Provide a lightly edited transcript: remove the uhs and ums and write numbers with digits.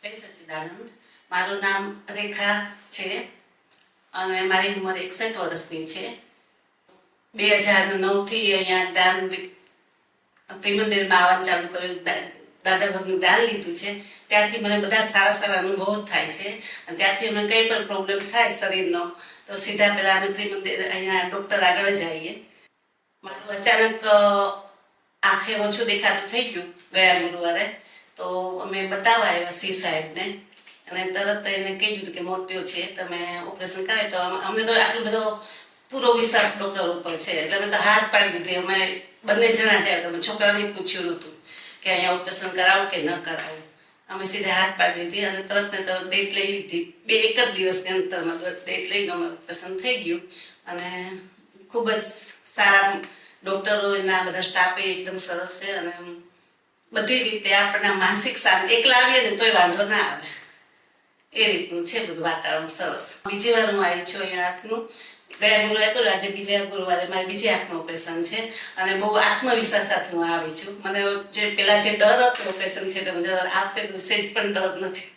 જય સચિદાનંદ. મારું નામ રેખા છે અને મારી ઉંમર 61 વર્ષની છે. 2009 થી અહીંયા દાન ત્રિમંદિરમાં આવવાનું ચાલુ કર્યું, દાદા ભગનું દાન લીધું છે. ત્યારથી મને બધા સારા સારા અનુભવો થાય છે અને ત્યારથી અમને કંઈ પણ પ્રોબ્લેમ થાય શરીરનો તો સીધા પહેલાં અમે ત્રિમંદિર અહીંયા ડૉક્ટર આગળ જઈએ. મારું અચાનક આંખે ઓછું દેખાતું થઈ ગયું ગયા ગુરુવારે, તો અમે બતાવવા આવ્યા સી સાહેબને અને તરત એને કીધું કે મોતિયો છે, તમે ઓપરેશન કરે. તો અમને તો આટલો બધો પૂરો વિશ્વાસ ડૉક્ટર ઉપર છે એટલે અમે તો હાથ પાડી દીધી. અમે બંને જણા જાય, અમે છોકરાને પૂછ્યું નહોતું કે અહીંયા ઓપરેશન કરાવું કે ન કરાવું. અમે સીધા હાથ પાડી દીધી અને તરત ને તરત ડેટ લઈ લીધી. એક જ દિવસની અંતરમાં ડેટ લઈને અમારું ઓપરેશન થઈ ગયું અને ખૂબ જ સારા ડૉક્ટરો એના બધા સ્ટાફે એકદમ સરસ છે અને બધી રીતે આપણને માનસિક શાંતિ, એકલા આવીએ ને તોય વાંધો ના આવે એ રીતનું છે બધું વાતાવરણ સરસ. બીજી વાર હું આવી છું અહીંયા આંખનું. ગયા ગુરુવારે કર્યું, આજે બીજા ગુરુવારે મારી બીજી આંખનું ઓપરેશન છે અને બહુ આત્મવિશ્વાસ સાથે હું આવી છું. મને જે પેલા જે ડર હતો ઓપરેશન થયેલો, આ વખતે સેજ પણ ડર નથી.